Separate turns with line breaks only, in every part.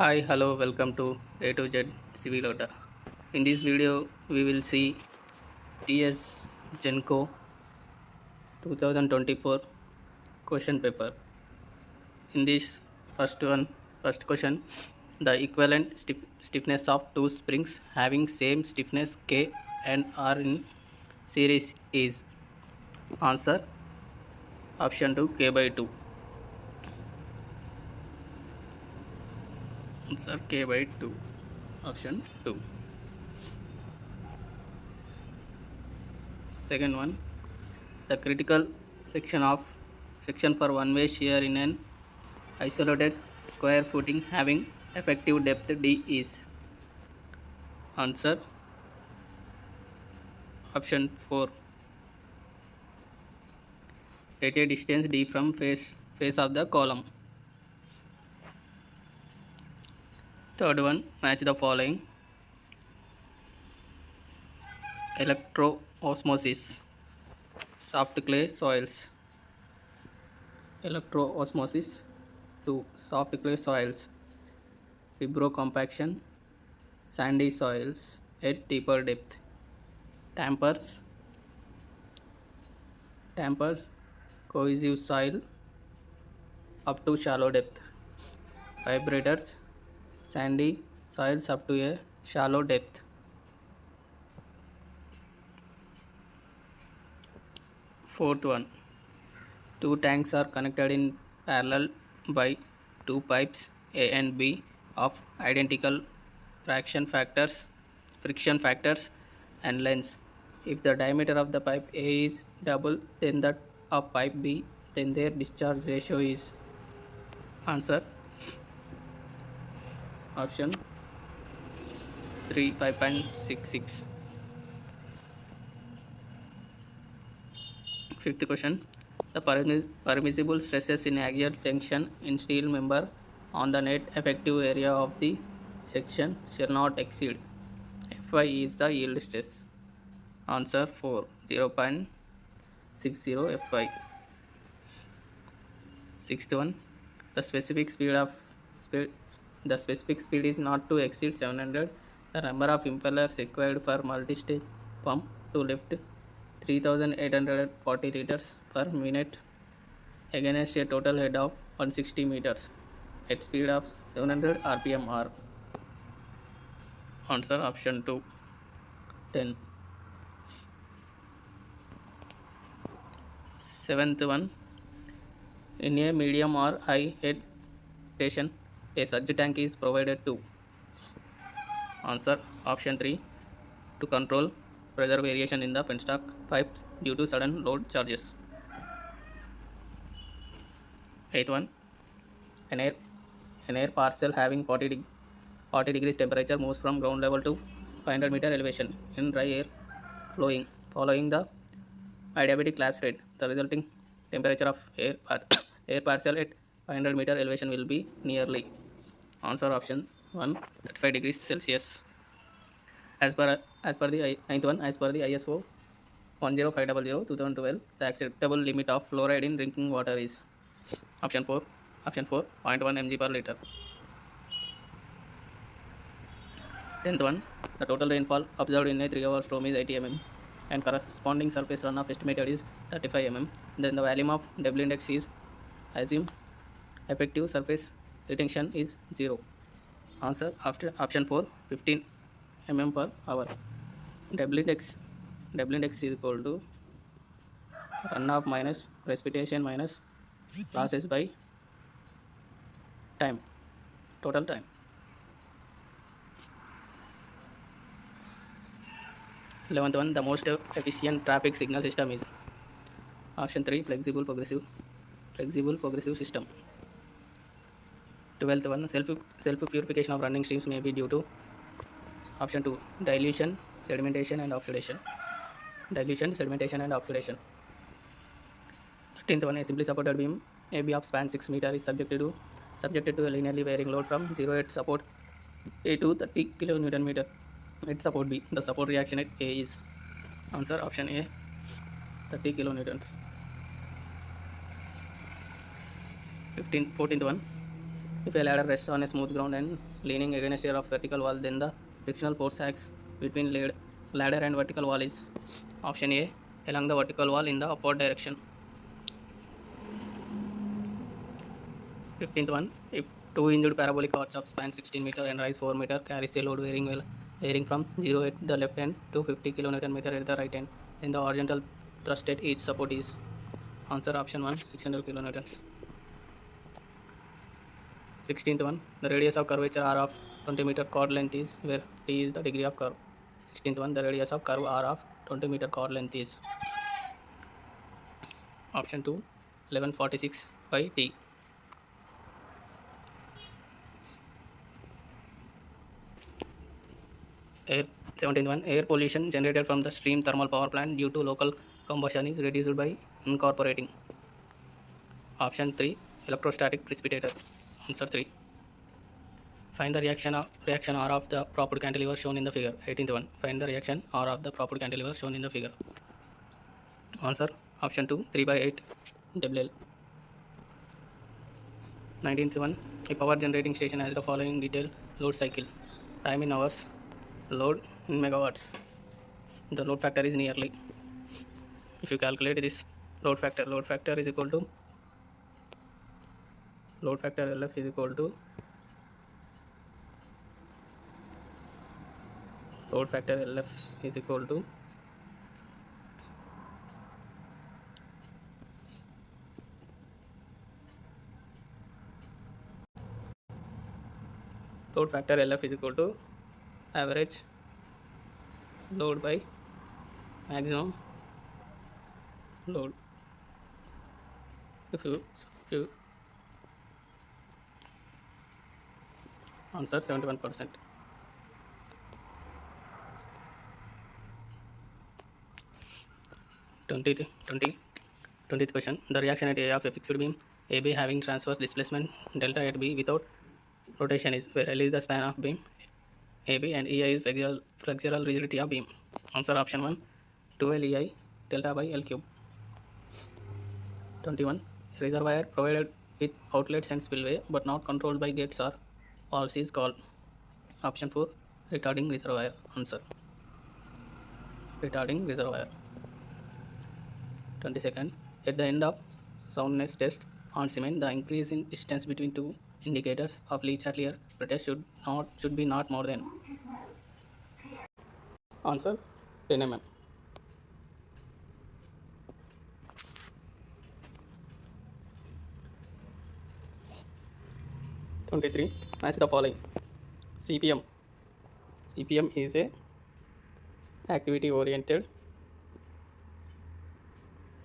Hi, hello, welcome to A to Z Civil Order. In this video, we will see TS Genco 2024 question paper. In this first question, the equivalent stiffness of two springs having same stiffness K and R in series is answer option 2 K by 2. Answer K by 2. Option 2. Second one, the critical section for one-way shear in an isolated square footing having effective depth D is answer option 4 at a distance D from face of the column. Third one, match the following: electroosmosis, soft clay soils. Electroosmosis to soft clay soils, fibrocompaction, sandy soils at deeper depth. Tampers, cohesive soil up to shallow depth. Vibrators, sandy soils up to a shallow depth. Fourth one, two tanks are connected in parallel by two pipes A and B of identical friction factors and lengths. If the diameter of the pipe A is double than that of pipe B, then their discharge ratio is answer option 3 5.66. Fifth question, the permissible stresses in axial tension in steel member on the net effective area of the section shall not exceed. Fy is the yield stress. Answer 4 0.60 Fy. Sixth one, the specific speed is not to exceed 700. The number of impellers required for multi-stage pump to lift 3840 liters per minute against a total head of 160 meters at speed of 700 rpm or answer option 2 10. Seventh one, in a medium or high head station a surge tank is provided to answer option 3 to control pressure variation in the penstock pipes due to sudden load charges. Eighth one, an air parcel having 40 degrees temperature moves from ground level to 500 meter elevation in dry air flowing following the adiabatic collapse rate. The resulting temperature of air parcel at 500 meter elevation will be nearly answer option 1 35 degrees Celsius. As per the ninth one, as per the ISO 10500 2012, the acceptable limit of fluoride in drinking water is option 4 0.1 mg per liter. 10th one, the total rainfall observed in a 3-hour storm is 80 mm and corresponding surface runoff estimated is 35 mm. Then the volume of W index is assumed effective surface retention is 0. Answer after option 4 15 mm per hour. W index is equal to runoff minus precipitation minus losses by time, total time. 11th one, the most efficient traffic signal system is option 3 flexible progressive system. 12th one, self purification of running streams may be due to option 2 dilution, sedimentation and oxidation. 13th one, a simply supported beam AB of span 6 meter is subjected to a linearly varying load from 0 at support A to 30 kN meter at support B. The support reaction at A is answer option A 30 kilonewtons. 14th one, If a ladder rests on a smooth ground and leaning against a rough vertical wall, then the frictional force acts between ladder and vertical wall is option A, along the vertical wall in the upward direction. 15th one, if two hinged parabolic arch of span 16 meter and rise 4 meter carries a load varying from 0 at the left end to 50 kN meter at the right end, then the horizontal thrust at each support is answer option 1, 600 kilonewtons. 16th one, the radius of curvature r of 20 meter chord length is where t is the degree of curve. 16th one, the radius of curve r of 20 meter chord length is option 2, 1146 by t. 17th one, air pollution generated from the steam thermal power plant due to local combustion is reduced by incorporating option 3, electrostatic precipitator. Answer 3. Find the reaction R of the propped cantilever shown in the figure. 18th one, find the reaction R of the propped cantilever shown in the figure. Answer option 2, 3 by 8 WL. 19th one, a power generating station has the following detailed load cycle: time in hours, load in megawatts. The load factor is nearly. If you calculate this load factor is equal to load factor LF is equal to load factor LF is equal to load factor LF is equal to average load by maximum load. If you answer 71%. 20th question, the reaction at A of a fixed beam AB having transverse displacement delta at B without rotation is where L is the span of beam AB and EI is flexural rigidity of beam. Answer option 1, 12 EI delta by L cube. 21, reservoir provided with outlets and spillway but not controlled by gates or valves is called option 4, retarding reservoir. Answer retarding reservoir. 22nd, at the end of soundness test on cement, the increase in distance between two indicators of leach at clear pretest should be not more than. Answer 10 mm. 23, match the following. CPM is a activity oriented.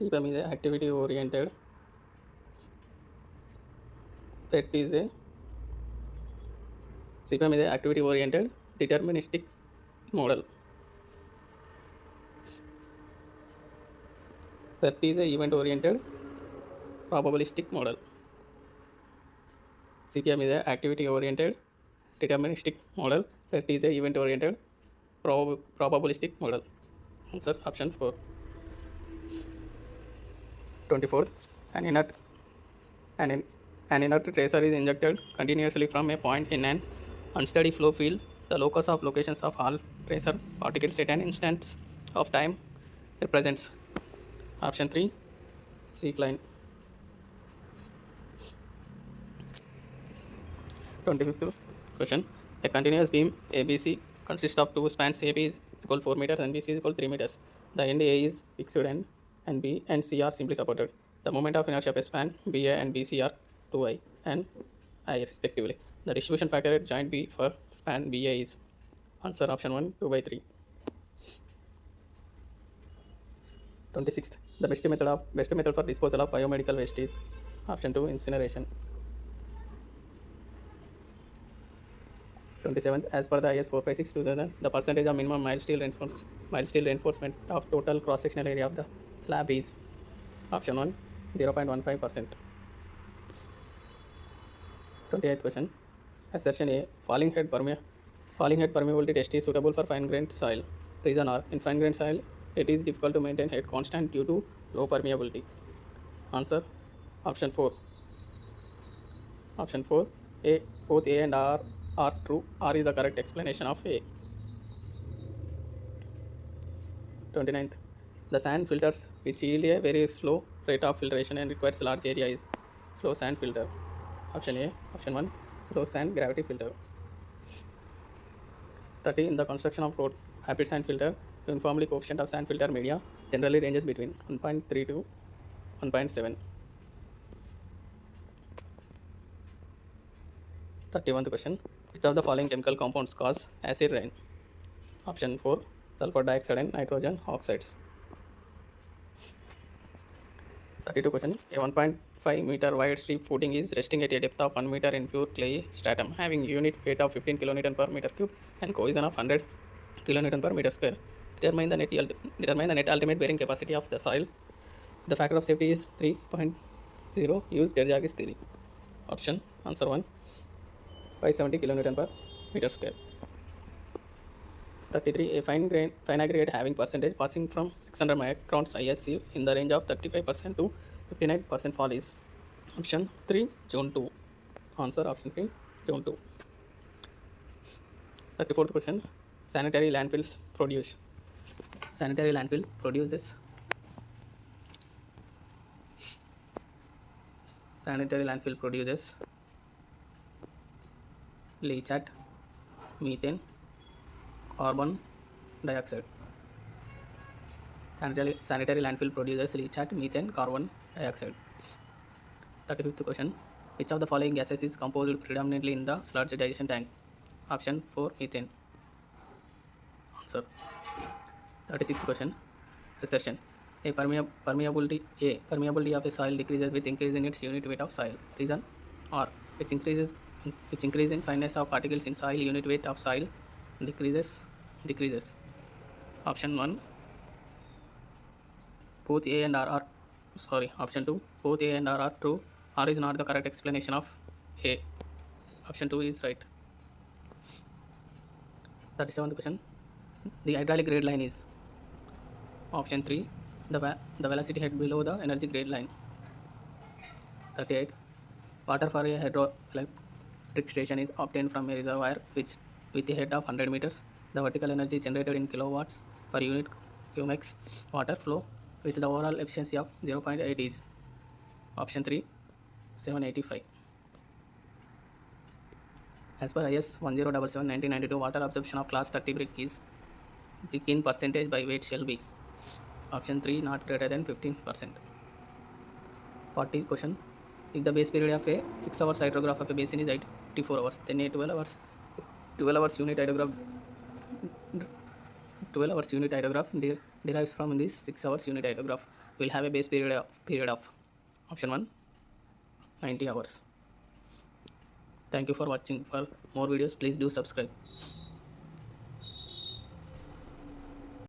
CPM is a activity oriented. PET is a CPM is a activity oriented deterministic model. PET is a event oriented probabilistic model. CPM is a activity oriented deterministic model. PET is a event oriented probabilistic model. Answer option 4. 24th, an inert tracer is injected continuously from a point in an unsteady flow field. The locus of locations of all tracer particles at an instance of time represents option 3, streak line. 25th question, a continuous beam ABC consists of two spans. AB is equal 4 meters and BC is equal 3 meters. The end A is fixed and B and C are simply supported. The moment of inertia of a span BA and BC are 2I and I respectively. The distribution factor at joint B for span BA is answer option 1, 2 by 3. 26th, the best method for disposal of biomedical waste is option 2, incineration. 27th, as per the IS 456/2000, the percentage of minimum mild steel reinforcement of total cross-sectional area of the slab is option 1, 0.15%. 28th question, assertion A, falling head permeability test is suitable for fine-grained soil. Reason R, in fine-grained soil, it is difficult to maintain head constant due to low permeability. Answer option 4. A. Both A and R are true. R is the correct explanation of A. 29th. The sand filters which yield a very slow rate of filtration and requires large area is slow sand filter. Option A. Option 1. Slow sand gravity filter. 30. In the construction of road rapid sand filter, uniformly coefficient of sand filter media generally ranges between 1.3 to 1.7. 31st question. Which of the following chemical compounds cause acid rain? Option 4. Sulfur dioxide and nitrogen oxides. 32 question. A 1.5-meter wide strip footing is resting at a depth of 1 meter in pure clay stratum, having unit weight of 15 kilonewton per meter cube and cohesion of 100 kilonewton per meter square. Determine the net ultimate bearing capacity of the soil. The factor of safety is 3.0. Use Rrbjecivil theory. Option answer 1. 570 kilonewton per meter square. 33. A fine aggregate having percentage passing from 600 microns ISC in the range of 35% to 59% fall is option 3 zone 2. Answer option 3 zone 2. 34th question. Sanitary landfills produce. Sanitary landfill produces. Sanitary landfill produces leachate, methane, carbon dioxide. Sanitary landfill produces leachate, methane, carbon dioxide. 35th question. Which of the following gases is composed predominantly in the sludge digestion tank? Option 4 methane. Answer. 36th question. Assertion. Permeability of a soil decreases with increase in its unit weight of soil. Reason. Or which increase in fineness of particles in soil, unit weight of soil decreases. Option 1. Both A and R are option 2. Both A and R are true. R is not the correct explanation of A. Option 2 is right. 37th question. The hydraulic grade line is option 3. The velocity head below the energy grade line. 38th. Water for a hydroelectric station is obtained from a reservoir which with a head of 100 meters. The vertical energy generated in kilowatts per unit cumex water flow with the overall efficiency of 0.8 is option 3 785. As per IS 1077/1992, water absorption of class 30 brick in percentage by weight shall be option 3 not greater than 15%. 40th question. If the base period of a 6 hours hydrograph of a basin is 84 hours, then a 12 hours unit hydrograph derives from this 6 hours unit hydrograph will have a base period of option 1 90 hours. Thank you for watching. For more videos, please do subscribe.